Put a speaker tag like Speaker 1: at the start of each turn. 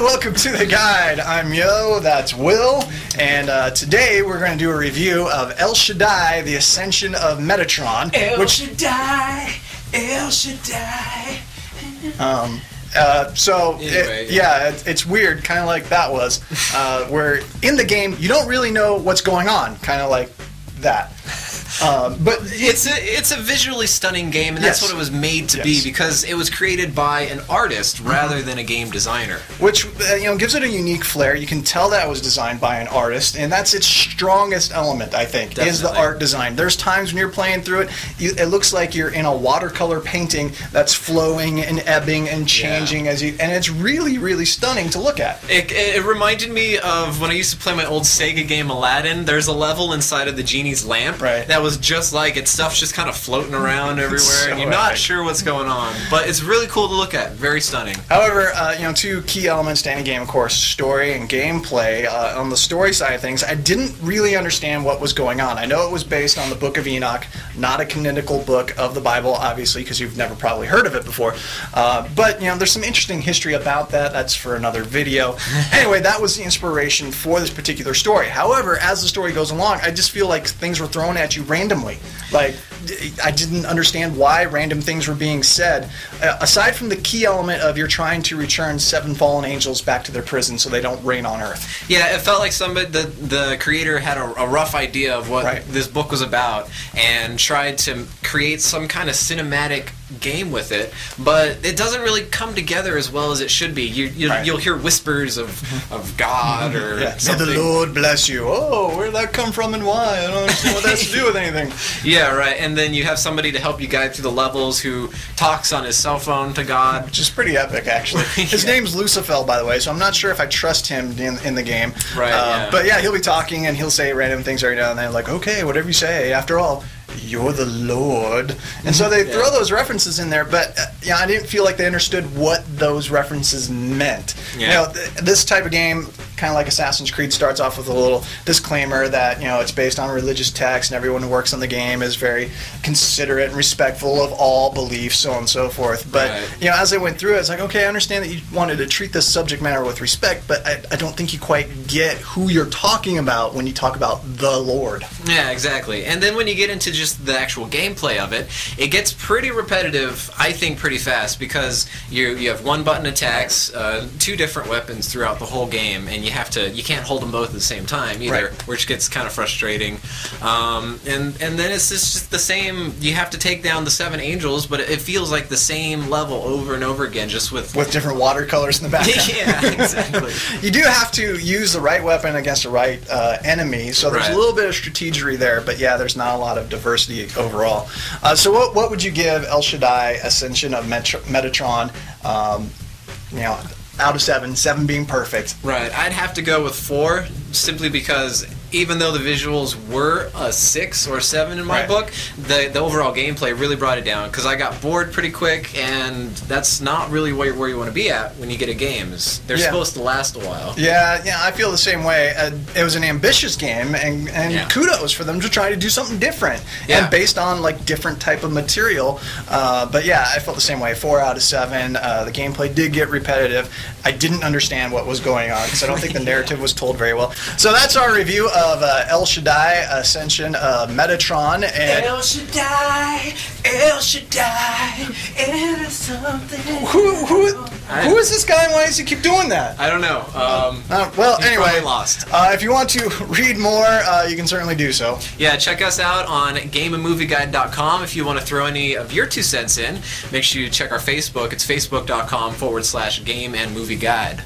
Speaker 1: welcome to the guide. I'm Yo, that's Will, and today we're going to do a review of El Shaddai, the Ascension of Metatron.
Speaker 2: Shaddai, El Shaddai.
Speaker 1: It's weird, kind of like that was, where in the game you don't really know what's going on, kind of like that.
Speaker 2: But it's a visually stunning game, and that's what it was made to be, because it was created by an artist rather than a game designer.
Speaker 1: Which gives it a unique flair. You can tell that it was designed by an artist, and that's its strongest element, I think, is the art design. There's times when you're playing through it, it looks like you're in a watercolor painting that's flowing and ebbing and changing and it's really, really stunning to look at.
Speaker 2: It reminded me of when I used to play my old Sega game Aladdin. There's a level inside of the genie's lamp that was just like it. Stuff's just kind of floating around everywhere, and you're not sure what's going on. But it's really cool to look at. Very stunning.
Speaker 1: However, two key elements to any game, of course, story and gameplay. On the story side of things, I didn't really understand what was going on. I know it was based on the Book of Enoch, not a canonical book of the Bible, obviously, because you've never probably heard of it before. But there's some interesting history about that. That's for another video. Anyway, that was the inspiration for this particular story. However, as the story goes along, I just feel like things were thrown at you randomly. Like, I didn't understand why random things were being said, aside from the key element of you're trying to return 7 fallen angels back to their prison so they don't reign on Earth.
Speaker 2: Yeah, it felt like the creator had a rough idea of what this book was about and tried to create some kind of cinematic game with it, but it doesn't really come together as well as it should be. You'll hear whispers of God or something.
Speaker 1: May the Lord bless you. Oh, where did that come from and why? I don't understand what that has to do with anything.
Speaker 2: Yeah, right. And then you have somebody to help you guide through the levels who talks on his cell phone to God.
Speaker 1: Which is pretty epic, actually. His name's Lucifer, by the way, so I'm not sure if I trust him in the game.
Speaker 2: Right,
Speaker 1: But yeah, he'll be talking and he'll say random things every now and then, like, okay, whatever you say, after all, you're the Lord. And so they throw those references in there, but I didn't feel like they understood what those references meant. This type of game, kind of like Assassin's Creed, starts off with a little disclaimer that it's based on religious text and everyone who works on the game is very considerate and respectful of all beliefs, so on and so forth. But as I went through it, it's like, okay, I understand that you wanted to treat this subject matter with respect, but I don't think you quite get who you're talking about when you talk about the Lord. Yeah,
Speaker 2: exactly. And then when you get into just the actual gameplay of it, it gets pretty repetitive, I think, pretty fast, because you have one button attacks, 2 different weapons throughout the whole game, and you can't hold them both at the same time either, which gets kind of frustrating. And then it's just the same. You have to take down the 7 angels, but it feels like the same level over and over again, just with
Speaker 1: different watercolors in the background.
Speaker 2: Yeah, exactly.
Speaker 1: You do have to use the right weapon against the right enemy, so there's a little bit of strategery there, but yeah, there's not a lot of diversity overall. So what would you give El Shaddai Ascension of Metatron, out of 7, 7 being perfect?
Speaker 2: Right, I'd have to go with 4, simply because even though the visuals were a 6 or 7 in my book, the overall gameplay really brought it down, because I got bored pretty quick, and that's not really where you want to be at when you get a game. They're supposed to last a while. Yeah,
Speaker 1: I feel the same way. It was an ambitious game, and kudos for them to try to do something different, and based on like different type of material. But yeah, I felt the same way. 4 out of 7. The gameplay did get repetitive. I didn't understand what was going on, because I don't think the narrative was told very well. So that's our review of El Shaddai Ascension Metatron. And
Speaker 2: El Shaddai, El Shaddai, and something.
Speaker 1: Who is this guy, and why does he keep doing that?
Speaker 2: I don't know.
Speaker 1: Well, anyway,
Speaker 2: lost.
Speaker 1: If you want to read more, you can certainly do so.
Speaker 2: Yeah, check us out on gameandmovieguide.com. If you want to throw any of your 2 cents in, make sure you check our Facebook. It's facebook.com/gameandmovieguide.